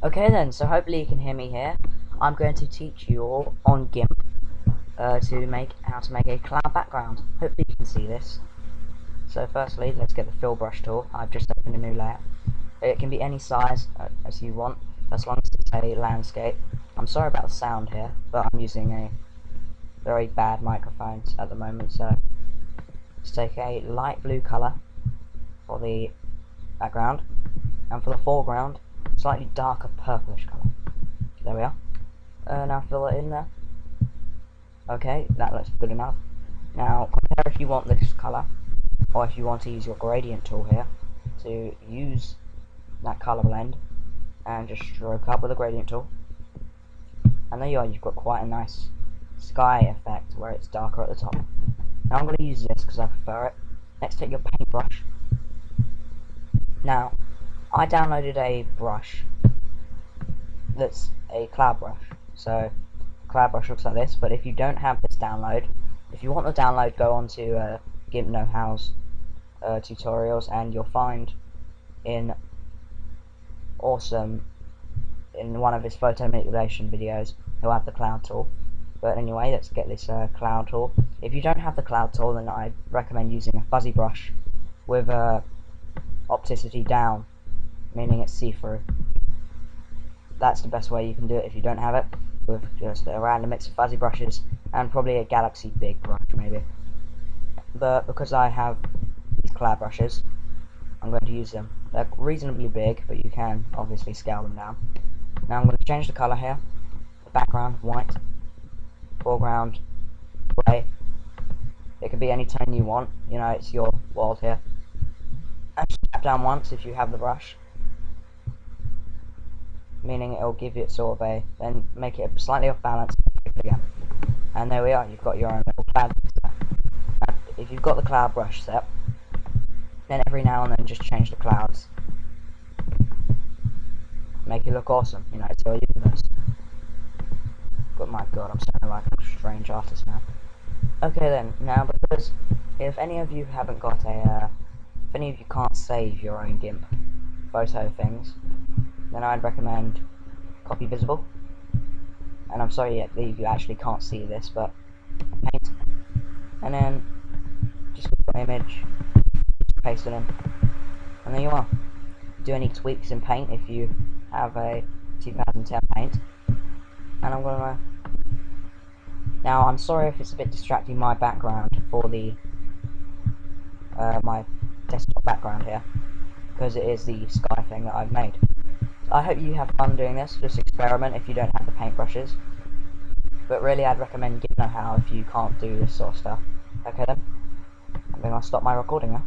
Okay then, so hopefully you can hear me here. I'm going to teach you all on GIMP to make how to make a cloud background. Hopefully you can see this. So firstly, let's get the fill brush tool. I've just opened a new layer. It can be any size as you want, as long as it's a landscape. I'm sorry about the sound here, but I'm using a very bad microphone at the moment, so let's take a light blue colour for the background, and for the foreground, slightly darker purplish colour. There we are. Now fill it in there. Okay, that looks good enough. Now compare if you want this colour, or if you want to use your gradient tool here to use that colour blend and just stroke up with the gradient tool. And there you are, you've got quite a nice sky effect where it's darker at the top. Now I'm going to use this because I prefer it. Next, take your paintbrush. Now, I downloaded a brush that's a cloud brush. So, cloud brush looks like this, but if you don't have this download, if you want the download, go on to GIMP know-hows tutorials, and you'll find in one of his photo manipulation videos, he'll have the cloud tool. But anyway, let's get this cloud tool. If you don't have the cloud tool, then I'd recommend using a fuzzy brush with opticity down, meaning it's see-through. That's the best way you can do it if you don't have it, with just a random mix of fuzzy brushes and probably a Galaxy Big brush maybe. But because I have these cloud brushes, I'm going to use them. They're reasonably big, but you can obviously scale them down. Now I'm going to change the colour here. The background, white. Foreground, grey. It can be any tone you want, you know, it's your world here. And just tap down once if you have the brush, meaning it'll give you sort of a, then make it slightly off balance, click it again. And there we are, you've got your own little cloud there. Now, if you've got the cloud brush set, then every now and then just change the clouds. Make it look awesome, you know, it's your universe. But my god, I'm sounding like a strange artist now. Okay then, now because if any of you haven't got a, if any of you can't save your own GIMP photo things, then I'd recommend copy visible. And I'm sorry if you actually can't see this, but paint, and then just click on image, paste it in, and there you are. Do any tweaks in paint if you have a 2010 paint, and I'm gonna. Now I'm sorry if it's a bit distracting my background for the my desktop background here, because it is the sky thing that I've made. I hope you have fun doing this. Just experiment if you don't have the paintbrushes. But really, I'd recommend GIMP know-how if you can't do this sort of stuff. Okay then, I'm going to stop my recording now.